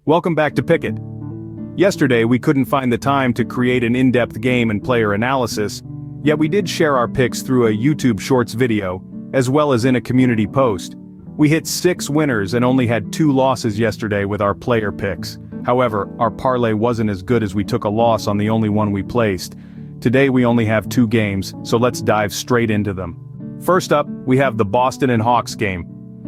Welcome back to Pick It. Yesterday we couldn't find the time to create an in-depth game and player analysis, yet we did share our picks through a YouTube Shorts video, as well as in a community post. We hit 6 winners and only had 2 losses yesterday with our player picks. However, our parlay wasn't as good as we took a loss on the only one we placed. Today we only have 2 games, so let's dive straight into them. First up, we have the Boston and Hawks game.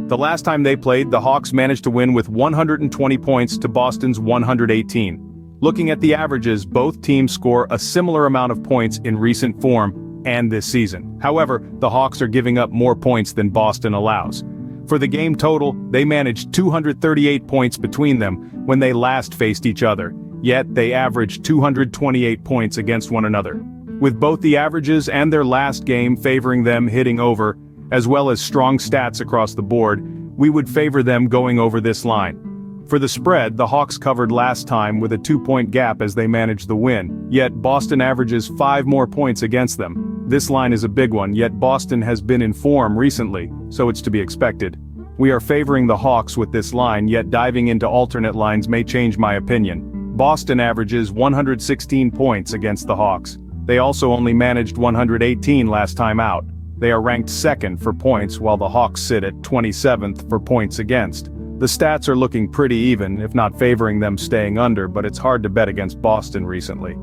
The last time they played, the Hawks managed to win with 120 points to Boston's 118. Looking at the averages, both teams score a similar amount of points in recent form and this season. However, the Hawks are giving up more points than Boston allows. For the game total, they managed 238 points between them when they last faced each other, yet they averaged 228 points against one another. With both the averages and their last game favoring them hitting over, as well as strong stats across the board, we would favor them going over this line. For the spread, the Hawks covered last time with a 2-point gap as they managed the win, yet Boston averages 5 more points against them. This line is a big one, yet Boston has been in form recently, so it's to be expected. We are favoring the Hawks with this line, yet diving into alternate lines may change my opinion. Boston averages 116 points against the Hawks. They also only managed 118 last time out. They are ranked 2nd for points while the Hawks sit at 27th for points against. The stats are looking pretty even, if not favoring them staying under, but it's hard to bet against Boston recently.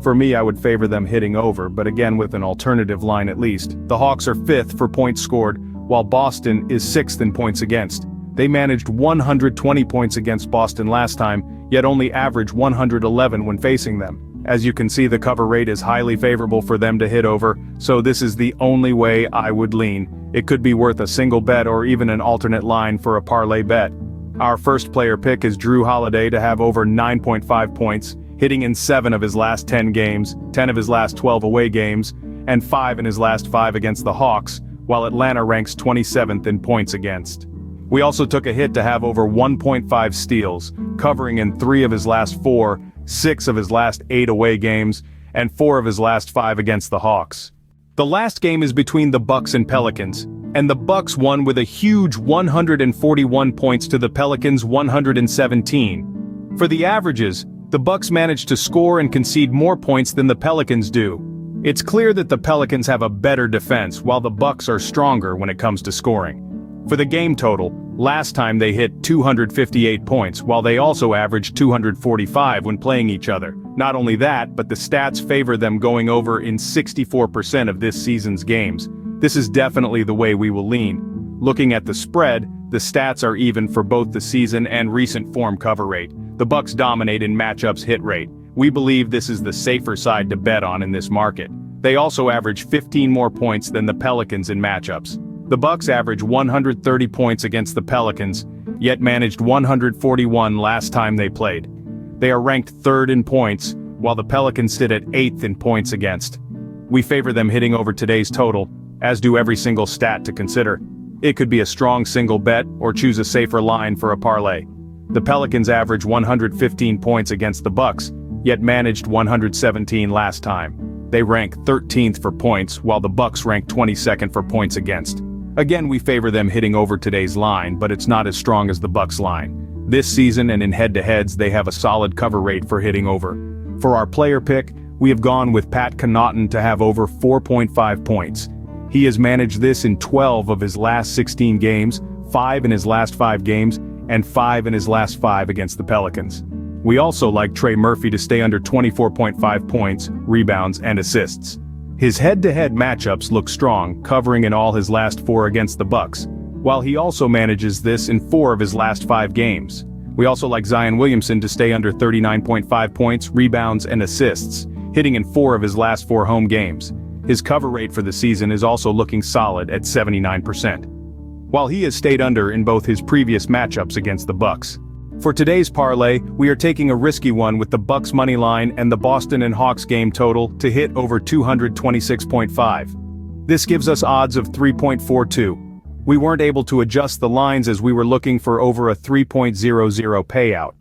For me, I would favor them hitting over, but again with an alternative line at least. The Hawks are 5th for points scored, while Boston is 6th in points against. They managed 120 points against Boston last time, yet only averaged 111 when facing them. As you can see, the cover rate is highly favorable for them to hit over, so this is the only way I would lean. It could be worth a single bet or even an alternate line for a parlay bet. Our first player pick is Drew Holiday to have over 9.5 points, hitting in 7 of his last 10 games, 10 of his last 12 away games, and 5 in his last 5 against the Hawks, while Atlanta ranks 27th in points against. We also took a hit to have over 1.5 steals, covering in 3 of his last 4, 6 of his last 8 away games, and 4 of his last 5 against the Hawks. The last game is between the Bucks and Pelicans, and the Bucks won with a huge 141 points to the Pelicans' 117. For the averages, the Bucks managed to score and concede more points than the Pelicans do. It's clear that the Pelicans have a better defense while the Bucks are stronger when it comes to scoring. For the game total, last time they hit 258 points, while they also averaged 245 when playing each other. Not only that, but the stats favor them going over in 64% of this season's games. This is definitely the way we will lean. Looking at the spread, the stats are even for both the season and recent form cover rate. The Bucks dominate in matchups hit rate. We believe this is the safer side to bet on in this market. They also average 15 more points than the Pelicans in matchups. The Bucks average 130 points against the Pelicans, yet managed 141 last time they played. They are ranked 3rd in points, while the Pelicans sit at 8th in points against. We favor them hitting over today's total, as do every single stat to consider. It could be a strong single bet or choose a safer line for a parlay. The Pelicans average 115 points against the Bucks, yet managed 117 last time. They rank 13th for points, while the Bucks rank 22nd for points against. Again, we favor them hitting over today's line, but it's not as strong as the Bucks line. This season and in head-to-heads, they have a solid cover rate for hitting over. For our player pick, we have gone with Pat Connaughton to have over 4.5 points. He has managed this in 12 of his last 16 games, 5 in his last 5 games, and 5 in his last 5 against the Pelicans. We also like Trey Murphy to stay under 24.5 points, rebounds, and assists. His head-to-head matchups look strong, covering in all his last 4 against the Bucks, while he also manages this in 4 of his last 5 games. We also like Zion Williamson to stay under 39.5 points, rebounds, and assists, hitting in 4 of his last 4 home games. His cover rate for the season is also looking solid at 79%. While he has stayed under in both his previous matchups against the Bucks. For today's parlay, we are taking a risky one with the Bucks money line and the Boston and Hawks game total to hit over 226.5. This gives us odds of 3.42. We weren't able to adjust the lines as we were looking for over a 3.00 payout.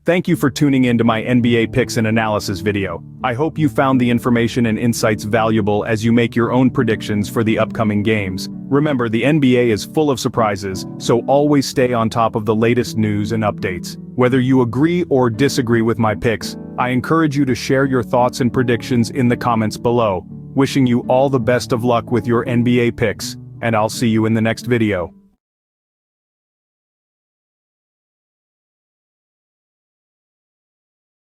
Thank you for tuning in to my NBA picks and analysis video. I hope you found the information and insights valuable as you make your own predictions for the upcoming games. Remember, the NBA is full of surprises, so always stay on top of the latest news and updates. Whether you agree or disagree with my picks, I encourage you to share your thoughts and predictions in the comments below. Wishing you all the best of luck with your NBA picks, and I'll see you in the next video.